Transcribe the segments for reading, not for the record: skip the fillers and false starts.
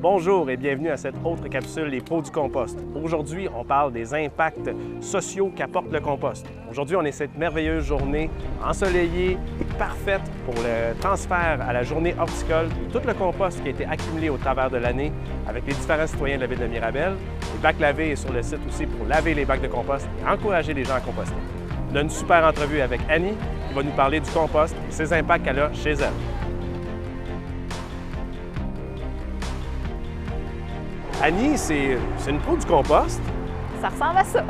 Bonjour et bienvenue à cette autre capsule Les pros du compost. Aujourd'hui, on parle des impacts sociaux qu'apporte le compost. Aujourd'hui, on est cette merveilleuse journée ensoleillée, parfaite pour le transfert à la journée horticole de tout le compost qui a été accumulé au travers de l'année avec les différents citoyens de la ville de Mirabel. Les bacs lavés est sur le site aussi pour laver les bacs de compost et encourager les gens à composter. On a une super entrevue avec Annie qui va nous parler du compost et ses impacts qu'elle a chez elle. Annie, c'est une pro du compost. Ça ressemble à ça.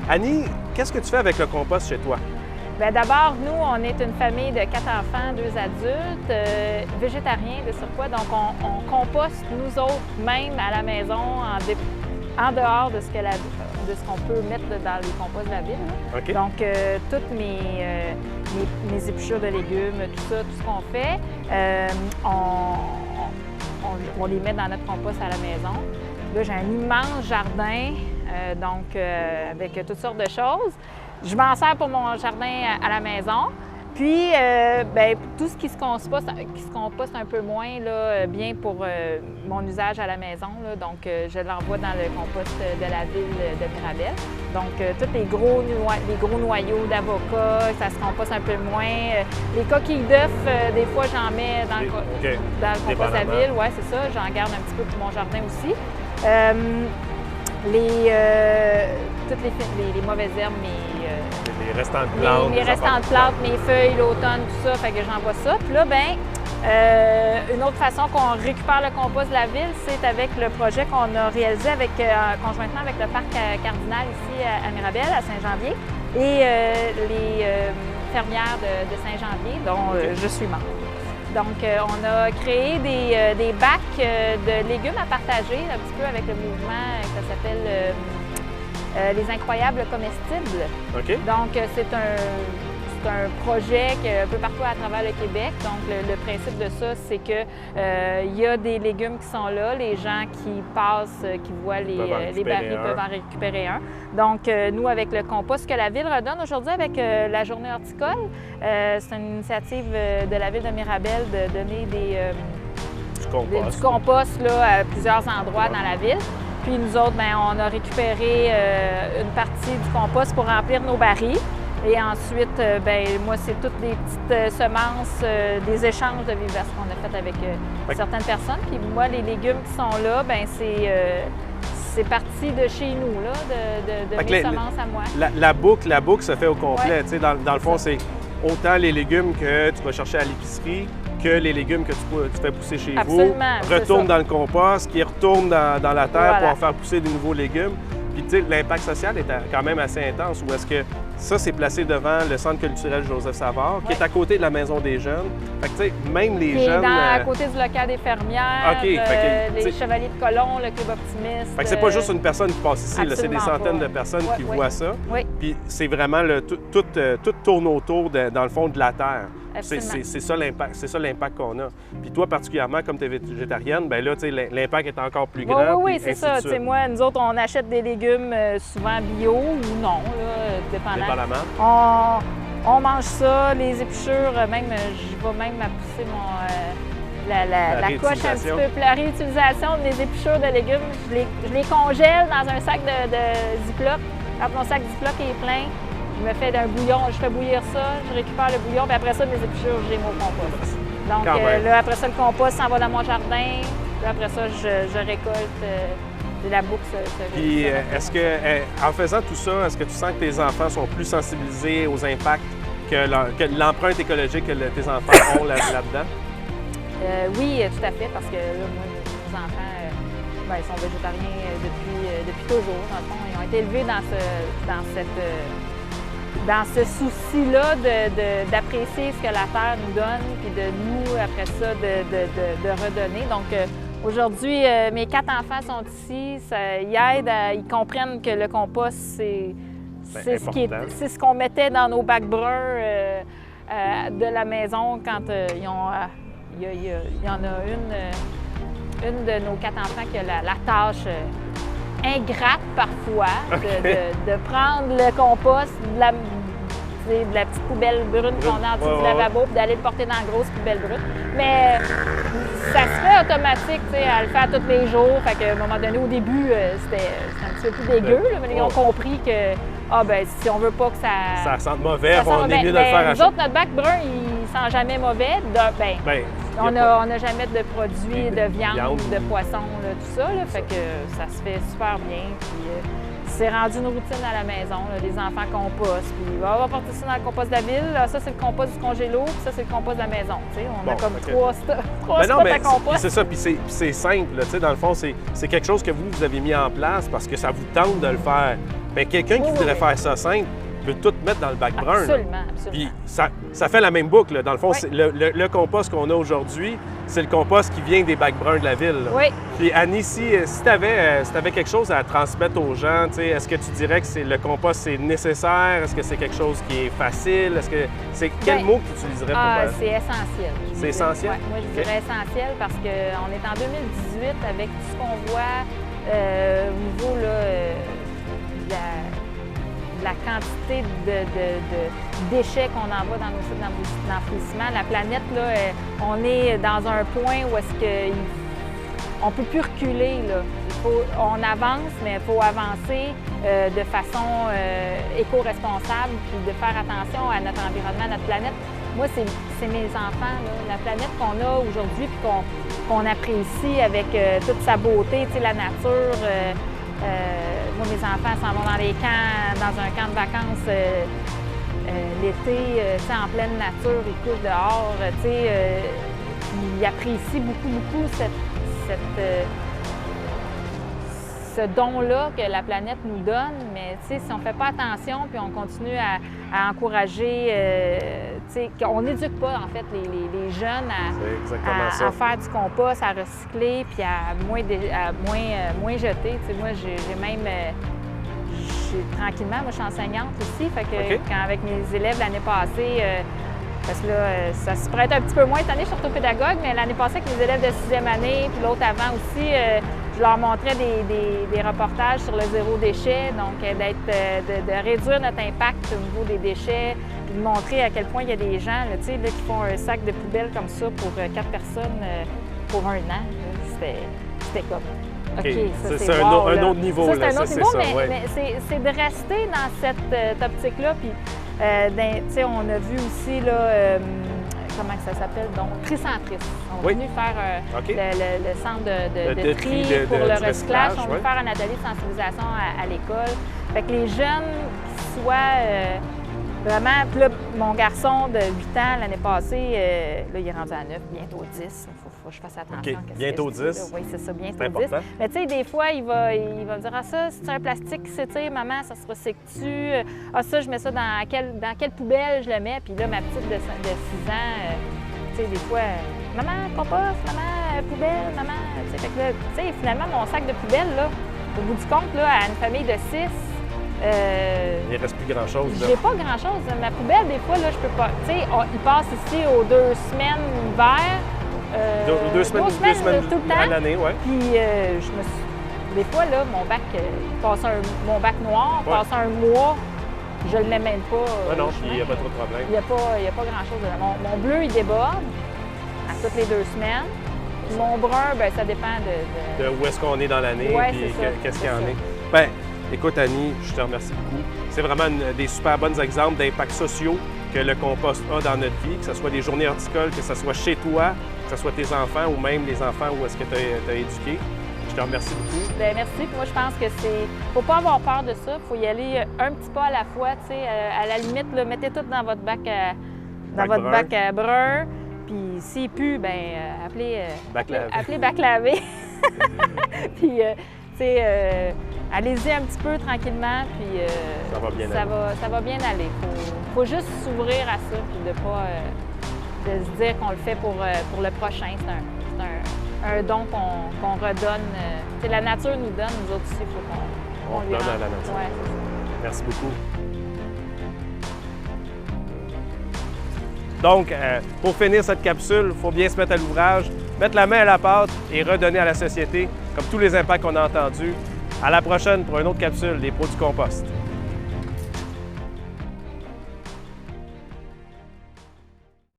Annie, qu'est-ce que tu fais avec le compost chez toi? Bien, d'abord, nous, on est une famille de 4 enfants, 2 adultes, végétariens de surcroît. Donc, on composte nous autres, même à la maison, en dehors de ce qu'on peut mettre dans les composts de la ville. OK. Donc, toutes mes épluchures de légumes, tout ça, tout ce qu'on fait, on les met dans notre compost à la maison. Là, j'ai un immense jardin, avec toutes sortes de choses. Je m'en sers pour mon jardin à la maison. Puis, tout ce qui se composte un peu moins, là, bien pour mon usage à la maison. Là. Donc, je l'envoie dans le compost de la ville de Mirabel. Donc, tous les gros noyaux d'avocat, ça se composte un peu moins. Les coquilles d'œufs, des fois, j'en mets dans le compost de la ville. Oui, c'est ça. J'en garde un petit peu pour mon jardin aussi. Toutes les mauvaises herbes, les restants de plantes. Les restants de plantes, mes feuilles, l'automne, tout ça, fait que j'envoie ça. Puis là, une autre façon qu'on récupère le compost de la ville, c'est avec le projet qu'on a réalisé conjointement avec le parc Cardinal ici à Mirabel, à Saint-Janvier, et les fermières de Saint-Janvier, dont je suis membre. Donc, on a créé des bacs de légumes à partager, un petit peu avec le mouvement qui s'appelle Les Incroyables Comestibles. OK. Donc, c'est un projet un peu partout à travers le Québec. Donc, le principe de ça, c'est que il y a des légumes qui sont là. Les gens qui passent, qui voient les barils peuvent en récupérer un. Donc, nous, avec le compost que la Ville redonne aujourd'hui avec la journée horticole, c'est une initiative de la Ville de Mirabel de donner du compost là, à plusieurs endroits dans la ville. Puis nous autres, on a récupéré une partie du compost pour remplir nos barils. Et ensuite, moi, c'est toutes des petites semences, des échanges de viverses qu'on a fait avec certaines personnes. Puis moi, les légumes qui sont là, c'est parti de chez nous, là, de mes semences à moi. La boucle se fait au complet. Ouais. Dans le fond, c'est autant les légumes que tu vas chercher à l'épicerie que les légumes que tu fais pousser chez vous retournent dans le compost, qui retournent dans la terre pour en faire pousser de nouveaux légumes. Puis, tu sais, l'impact social est quand même assez intense. Où est-ce que ça, c'est placé devant le Centre culturel Joseph Savard, qui est à côté de la Maison des Jeunes. Fait que, tu sais, même les jeunes... à côté du local des fermières, les Chevaliers de Colomb, le Club Optimiste. Fait que c'est pas juste une personne qui passe ici, c'est des centaines de personnes qui voient ça. Oui. Puis c'est vraiment, tout tourne autour, dans le fond, de la terre. C'est ça l'impact qu'on a. Puis toi, particulièrement, comme tu es végétarienne, bien là, tu sais, l'impact est encore plus grand. Oui, c'est ça. Tu sais, moi, nous autres, on achète des légumes souvent bio ou non, là, dépendamment. On mange ça, les épluchures, même, je vais même à pousser la coche un petit peu. La réutilisation des épluchures de légumes, je les congèle dans un sac de Ziploc. Quand mon sac Ziploc est plein, je me fais d'un bouillon, je fais bouillir ça, je récupère le bouillon, puis après ça, mes épluchures, je les mets au compost. Donc là, après ça, le compost s'en va dans mon jardin. Là, après ça, je récolte la boucle. Puis, est-ce que, en faisant tout ça, est-ce que tu sens que tes enfants sont plus sensibilisés aux impacts que l'empreinte écologique que tes enfants ont là-dedans? Oui, tout à fait, parce que là, moi, mes enfants, ils sont végétariens depuis toujours. Dans le fond, ils ont été élevés dans ce souci-là d'apprécier ce que la Terre nous donne, puis de nous, après ça, de redonner. Donc, aujourd'hui, mes 4 enfants sont ici. Ils comprennent que le compost, c'est ce qu'on mettait dans nos bacs bruns de la maison quand il y en a une de nos 4 enfants qui a la tâche ingrate parfois de prendre le compost, d'utiliser de la petite poubelle brune qu'on a en dessous du lavabo puis d'aller le porter dans la grosse poubelle brune. Mais ça se fait automatique, tu sais, à le faire tous les jours. Fait qu'à un moment donné, au début, c'était un petit peu plus dégueu, là, mais ils ont compris que si on veut pas que ça sente mauvais, on est mieux de le faire à nous autres, notre bac brun, il sent jamais mauvais. On n'a jamais de produits de viande, de poisson, là, tout ça. Là, fait que ça se fait super bien. Puis, c'est rendu une routine à la maison. Là, les enfants compostent. Puis on va porter ça dans le compost de la ville. Là, ça, c'est le compost du congélo. Puis ça, c'est le compost de la maison. T'sais, on a comme trois spots à compost. C'est ça. Puis c'est simple. Là, dans le fond, c'est quelque chose que vous avez mis en place parce que ça vous tente de le faire. Bien, quelqu'un qui voudrait faire ça simple peut tout mettre dans le bac brun. Absolument. Puis ça fait la même boucle. Là. Dans le fond, le compost qu'on a aujourd'hui, c'est le compost qui vient des bacs bruns de la ville. Là. Oui. Puis Annie, si tu avais quelque chose à transmettre aux gens, est-ce que tu dirais que le compost, c'est nécessaire? Est-ce que c'est quelque chose qui est facile? Est-ce que quel mot que tu utiliserais pour... c'est essentiel. C'est essentiel? Ouais, moi, je dirais essentiel parce qu'on est en 2018 avec tout ce qu'on voit au niveau de la quantité de déchets qu'on envoie dans nos sites d'enfouissement. La planète, là, on est dans un point où est-ce qu'on ne peut plus reculer. Là. On avance, mais il faut avancer de façon éco-responsable puis de faire attention à notre environnement, à notre planète. Moi, c'est mes enfants, là. La planète qu'on a aujourd'hui puis qu'on apprécie avec toute sa beauté, la nature. Moi, mes enfants s'en vont dans les camps, dans un camp de vacances l'été, en pleine nature, ils couchent dehors, ils apprécient beaucoup ce don-là que la planète nous donne, mais si on ne fait pas attention puis on continue à encourager, on n'éduque pas en fait les jeunes à faire du compost, à recycler puis à moins jeter. Moi, j'ai même... tranquillement, moi je suis enseignante aussi, fait que quand avec mes élèves l'année passée, parce que là, ça se prête un petit peu moins cette année, je suis orthopédagogue, mais l'année passée avec mes élèves de 6e année, puis l'autre avant aussi, je leur montrais des reportages sur le zéro déchet, donc de réduire notre impact au niveau des déchets, puis de montrer à quel point il y a des gens là, qui font un sac de poubelle comme ça pour 4 personnes pour 1 an. C'était comme... OK, ça, c'est un autre niveau. Ça, c'est un autre niveau, mais c'est de rester dans cette optique-là. Puis, on a vu aussi, là, comment ça s'appelle, donc, Tricentris. On est venu faire le centre de tri pour le recyclage. On veut faire un atelier de sensibilisation à l'école. Fait que les jeunes qui soient vraiment... Puis là, mon garçon de 8 ans, l'année passée, là, il est rendu à 9, bientôt 10. Faut que je fasse attention. Bientôt 10? Oui, c'est ça, bientôt 10. Mais tu sais, des fois, il va me dire « Ah, ça, c'est un plastique qui s'étire, maman, ça se recycle-tu? Ah, ça, je mets ça dans quelle poubelle je le mets? » Puis là, ma petite de 6 ans, tu sais, des fois, « Maman, compost, maman, poubelle, maman. » Fait que là, tu sais, finalement, mon sac de poubelle, là, au bout du compte, là, à une famille de 6, il ne reste plus grand-chose. J'ai pas grand-chose. Ma poubelle, des fois, là, je peux pas. Tu sais, il passe ici aux 2 semaines hiver. 2 semaines tout le temps. À l'année, oui. Puis, des fois, là, mon bac noir passe un mois, je le mets même pas. Non, puis il n'y a pas trop de problème. Il n'y a pas grand-chose. Mon bleu, il déborde à toutes les 2 semaines. Puis mon brun, bien, ça dépend de où est-ce qu'on est dans l'année, puis qu'est-ce qu'il y en est. Bien, écoute, Annie, je te remercie beaucoup. C'est vraiment des super bons exemples d'impacts sociaux que le compost a dans notre vie, que ce soit des journées horticoles, que ce soit chez toi, que ce soit tes enfants ou même les enfants où est-ce que tu as éduqué. Je te remercie beaucoup. Bien, merci. Moi, je pense que faut pas avoir peur de ça. Il faut y aller un petit pas à la fois. À la limite, là, mettez tout dans votre bac à brun. Puis s'il pue, bien, appelez bac lavé. Puis, allez-y un petit peu tranquillement, puis ça va bien aller. Faut juste s'ouvrir à ça, puis de pas de se dire qu'on le fait pour le prochain. C'est un don qu'on redonne. La nature nous donne, nous autres aussi, il faut qu'on lui rende. À la nature. Ouais. Merci beaucoup. Donc, pour finir cette capsule, il faut bien se mettre à l'ouvrage, mettre la main à la pâte et redonner à la société, comme tous les impacts qu'on a entendus. À la prochaine pour une autre capsule des Pros du compost.